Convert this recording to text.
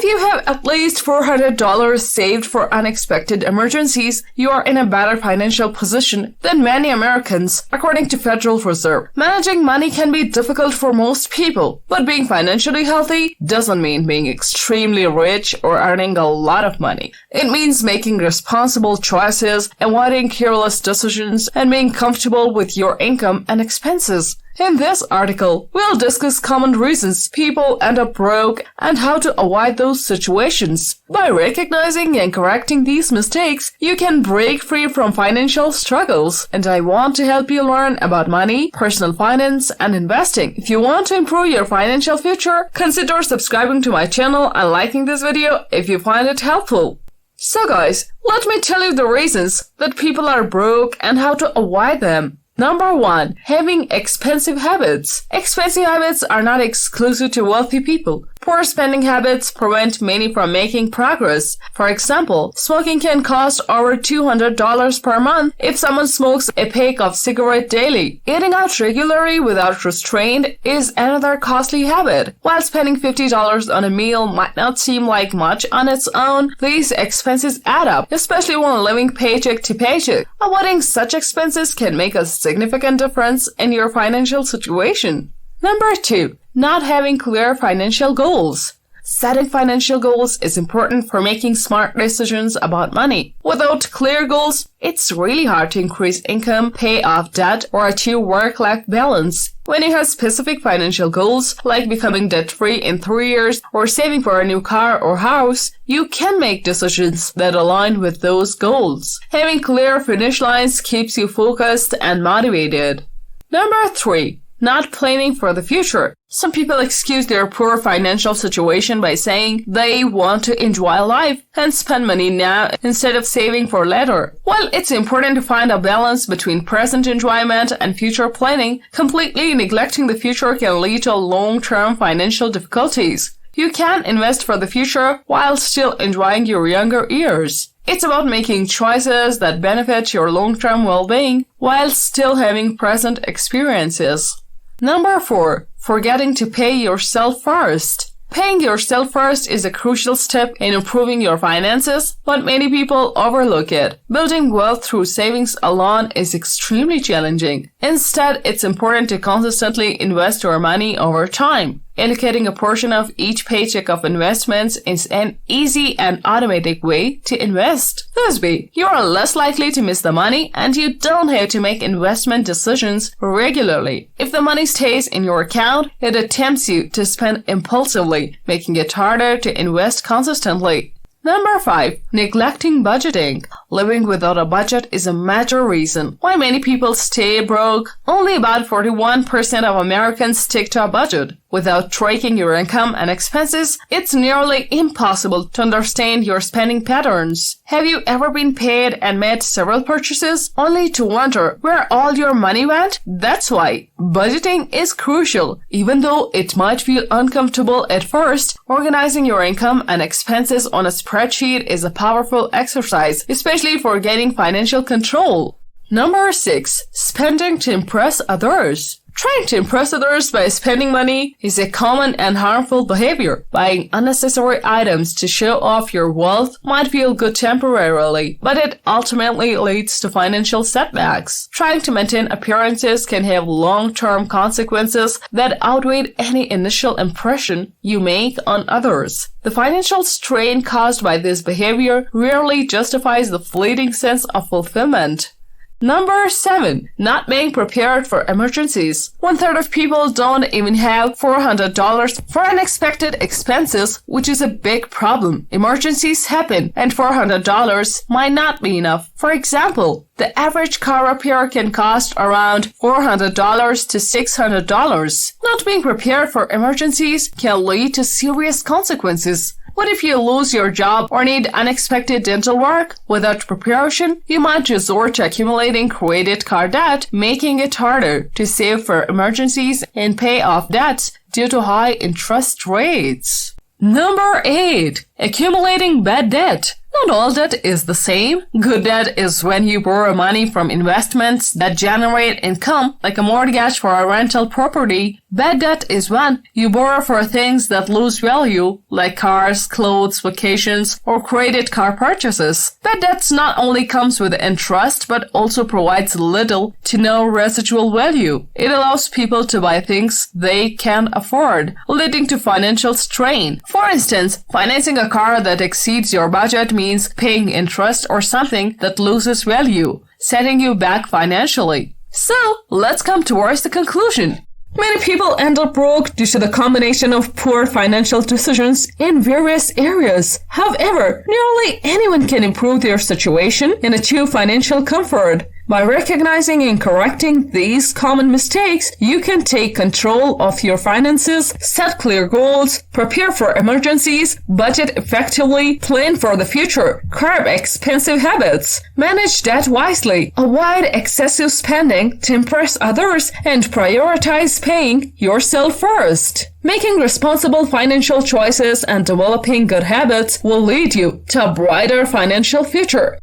you have at least $400 saved for unexpected emergencies, you are in a better financial position than many Americans, according to Federal Reserve. Managing money can be difficult for most people, but being financially healthy doesn't mean being extremely rich or earning a lot of money. It means making responsible choices, avoiding careless decisions, and being comfortable with your income and expenses. In this article, we'll discuss common reasons people end up broke and how to avoid those situations. By recognizing and correcting these mistakes, you can break free from financial struggles. And I want to help you learn about money, personal finance, and investing. If you want to improve your financial future, consider subscribing to my channel and liking this video if you find it helpful. So guys, let me tell you the reasons that people are broke and how to avoid them. Number 1. Having expensive habits. Expensive habits are not exclusive to wealthy people. Poor spending habits prevent many from making progress. For example, smoking can cost over $200 per month if someone smokes a pack of cigarettes daily. Eating out regularly without restraint is another costly habit. While spending $50 on a meal might not seem like much on its own, these expenses add up, especially when living paycheck to paycheck. Avoiding such expenses can make a significant difference in your financial situation. Number 2. Not having clear financial goals. Setting financial goals is important for making smart decisions about money. Without clear goals, it's really hard to increase income, pay off debt, or achieve work-life balance. When you have specific financial goals, like becoming debt-free in 3 years or saving for a new car or house, you can make decisions that align with those goals. Having clear finish lines keeps you focused and motivated. Number 3. Not planning for the future. Some people excuse their poor financial situation by saying they want to enjoy life and spend money now instead of saving for later. While it's important to find a balance between present enjoyment and future planning, completely neglecting the future can lead to long-term financial difficulties. You can invest for the future while still enjoying your younger years. It's about making choices that benefit your long-term well-being while still having present experiences. Number 4. Forgetting to pay yourself first. Paying yourself first is a crucial step in improving your finances, but many people overlook it. Building wealth through savings alone is extremely challenging. Instead, it's important to consistently invest your money over time. Allocating a portion of each paycheck of investments is an easy and automatic way to invest. This way, you are less likely to miss the money and you don't have to make investment decisions regularly. If the money stays in your account, it tempts you to spend impulsively, making it harder to invest consistently. Number 5. Neglecting budgeting. Living without a budget is a major reason why many people stay broke. Only about 41% of Americans stick to a budget. Without tracking your income and expenses, it's nearly impossible to understand your spending patterns. Have you ever been paid and made several purchases only to wonder where all your money went? That's why budgeting is crucial. Even though it might feel uncomfortable at first, organizing your income and expenses on a spreadsheet is a powerful exercise, especially for gaining financial control. Number 6. Spending to impress others. Trying to impress others by spending money is a common and harmful behavior. Buying unnecessary items to show off your wealth might feel good temporarily, but it ultimately leads to financial setbacks. Trying to maintain appearances can have long-term consequences that outweigh any initial impression you make on others. The financial strain caused by this behavior rarely justifies the fleeting sense of fulfillment. Number 7. Not being prepared for emergencies. 1/3 of people don't even have $400 for unexpected expenses, which is a big problem. Emergencies happen, and $400 might not be enough. For example, the average car repair can cost around $400 to $600. Not being prepared for emergencies can lead to serious consequences. What if you lose your job or need unexpected dental work? Without preparation, you might resort to accumulating credit card debt, making it harder to save for emergencies and pay off debts due to high interest rates. Number 8. Accumulating bad debt. Not all debt is the same. Good debt is when you borrow money from investments that generate income, like a mortgage for a rental property. Bad debt is when you borrow for things that lose value, like cars, clothes, vacations, or credit card purchases. Bad debts not only comes with interest, but also provides little to no residual value. It allows people to buy things they can afford, leading to financial strain. For instance, financing a car that exceeds your budget means paying interest or something that loses value, setting you back financially. So, let's come towards the conclusion. Many people end up broke due to the combination of poor financial decisions in various areas. However, nearly anyone can improve their situation and achieve financial comfort. By recognizing and correcting these common mistakes, you can take control of your finances, set clear goals, prepare for emergencies, budget effectively, plan for the future, curb expensive habits, manage debt wisely, avoid excessive spending to impress others, and prioritize paying yourself first. Making responsible financial choices and developing good habits will lead you to a brighter financial future.